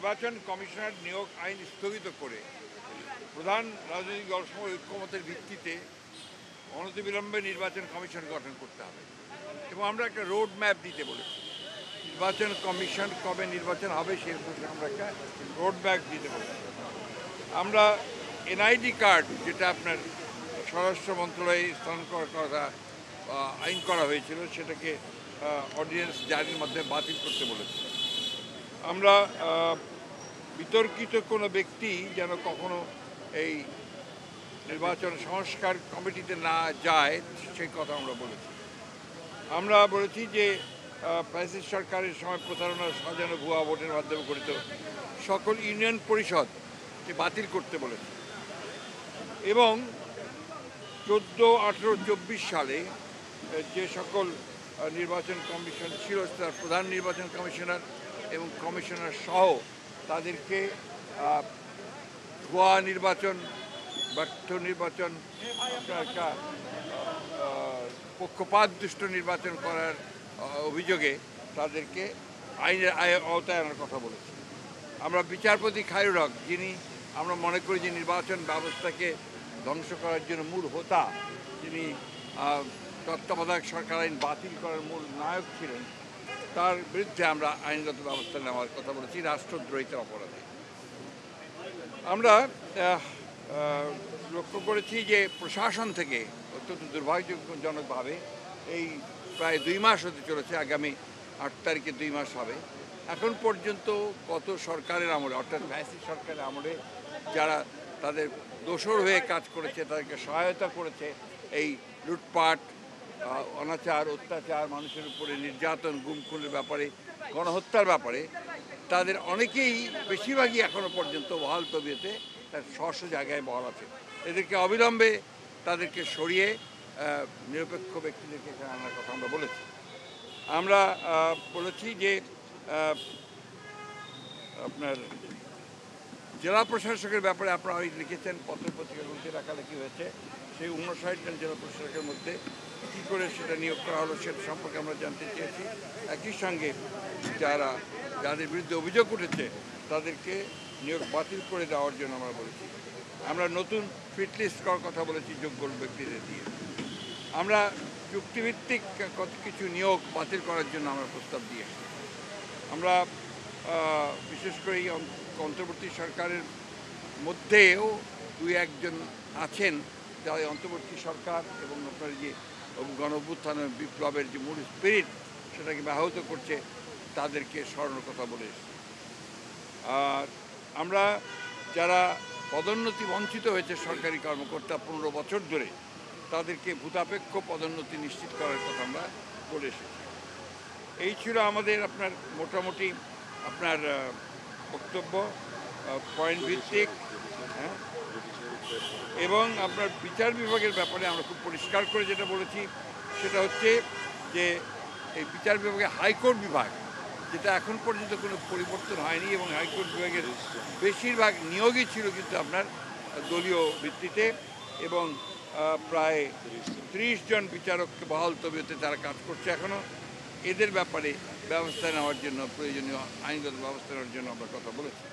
নির্বাচন কমিশনার নিয়োগ আইন স্থগিত করে প্রধান রাজনৈতিক দলসমূহ ঐক্যমতের ভিত্তিতে অনতিবিলম্বে নির্বাচন কমিশন গঠন করতে হবে এবং আমরা একটা রোড ম্যাপ দিতে বলেছি। নির্বাচন কমিশন কবে নির্বাচন হবে সেই বিষয়ে আমরা একটা রোড ম্যাপ দিতে বলেছি। আমরা এনআইডি কার্ড, যেটা আপনার স্বরাষ্ট্র মন্ত্রণালয়ে স্থানান্তর করার কথা আইন করা হয়েছিল, সেটাকে অর্ডিন্যান্স জারির মাধ্যমে বাতিল করতে বলেছি। আমরা বিতর্কিত কোনো ব্যক্তি যেন কখনো এই নির্বাচন সংস্কার কমিটিতে না যায় সেই কথা আমরা বলেছি। আমরা বলেছি যে ফ্যাসিস্ট সরকারের সময় প্রতারণা সাজানো ভুয়া ভোটের মাধ্যমে গঠিত সকল ইউনিয়ন পরিষদকে বাতিল করতে বলেছি এবং 14, 18, 24 সালে যে সকল নির্বাচন কমিশন ছিল তার প্রধান নির্বাচন কমিশনার এবং কমিশনার সহ তাদেরকে ভুয়া নির্বাচন, ব্যর্থ নির্বাচন, একটা পক্ষপাতদুষ্ট নির্বাচন করার অভিযোগে তাদেরকে আইনের আওতায় আনার কথা বলেছি। আমরা বিচারপতি খায়রুল হক, যিনি আমরা মনে করি যে নির্বাচন ব্যবস্থাকে ধ্বংস করার জন্য মূল হোতা, যিনি তত্ত্বাবধায়ক সরকার আইন বাতিল করার মূল নায়ক ছিলেন, তার বিরুদ্ধে আমরা আইনগত ব্যবস্থা নেওয়ার কথা বলেছি রাষ্ট্রদ্রোহিতার অপরাধে। আমরা লক্ষ্য করেছি যে প্রশাসন থেকে অত্যন্ত দুর্ভাগ্যজনকভাবে এই প্রায় 2 মাস হতে চলেছে, আগামী 8 তারিখে 2 মাস হবে, এখন পর্যন্ত কত সরকারের আমলে, অর্থাৎ ফ্যাসিস্ট সরকারের আমলে যারা তাদের দোসর হয়ে কাজ করেছে, তাদেরকে সহায়তা করেছে এই লুটপাট, অনাচার, অত্যাচার, মানুষের উপরে নির্যাতন, গুম খুনের ব্যাপারে, গণহত্যার ব্যাপারে, তাদের অনেকেই, বেশিরভাগই এখনও পর্যন্ত বহাল তবিয়তে তার স্ব জায়গায় বহাল আছে। এদেরকে অবিলম্বে তাদেরকে সরিয়ে নিরপেক্ষ ব্যক্তিদেরকে এখানে আনার কথা আমরা বলেছি। আমরা বলেছি যে আপনার জেলা প্রশাসকের ব্যাপারে আপনারা লিখেছেন, পত্রপত্রিকাগুলিতে লেখালেখি হয়েছে, সেই 59 জন জেলা প্রশাসকের মধ্যে কী করে সেটা নিয়োগ করা হলো সেটা সম্পর্কে আমরা জানতে চেয়েছি। একই সঙ্গে যাদের বিরুদ্ধে অভিযোগ উঠেছে তাদেরকে নিয়োগ বাতিল করে দেওয়ার জন্য আমরা বলেছি। আমরা নতুন ফিট লিস্ট করার কথা বলেছি যোগ্য ব্যক্তিদের দিয়ে। আমরা চুক্তিভিত্তিক কত কিছু নিয়োগ বাতিল করার জন্য আমরা প্রস্তাব দিয়েছি। আমরা বিশেষ করে এই অন্তর্বর্তী সরকারের মধ্যেও 2-1 জন আছেন যারা অন্তর্বর্তী সরকার এবং আপনার যে গণ-অভ্যুত্থান বিপ্লবের যে মূল স্পিরিট সেটাকে ব্যাহত করছে, তাদেরকে সরানোর কথা বলে এসেছি। আর আমরা যারা পদোন্নতি বঞ্চিত হয়েছে সরকারি কর্মকর্তা 15 বছর ধরে, তাদেরকে ভূতাপেক্ষ পদোন্নতি নিশ্চিত করার কথা আমরা বলে এসেছি। এই ছিল আমাদের আপনার মোটামুটি আপনার বক্তব্য, পয়েন্ট ভিত্তিক, হ্যাঁ। এবং আপনার বিচার বিভাগের ব্যাপারে আমরা খুব পরিষ্কার করে যেটা বলেছি সেটা হচ্ছে যে এই বিচার বিভাগে হাইকোর্ট বিভাগ, যেটা এখন পর্যন্ত কোনো পরিবর্তন হয়নি এবং হাইকোর্ট বিভাগের বেশিরভাগ নিয়োগই ছিল কিন্তু আপনার দলীয় ভিত্তিতে এবং প্রায় 30 জন বিচারককে বহাল তবিয়তে তারা কাজ করছে এখনও। এদের ব্যাপারে ব্যবস্থা নেওয়ার জন্য, প্রয়োজনীয় আইনগত ব্যবস্থা নেওয়ার জন্য আমরা কথা বলেছি।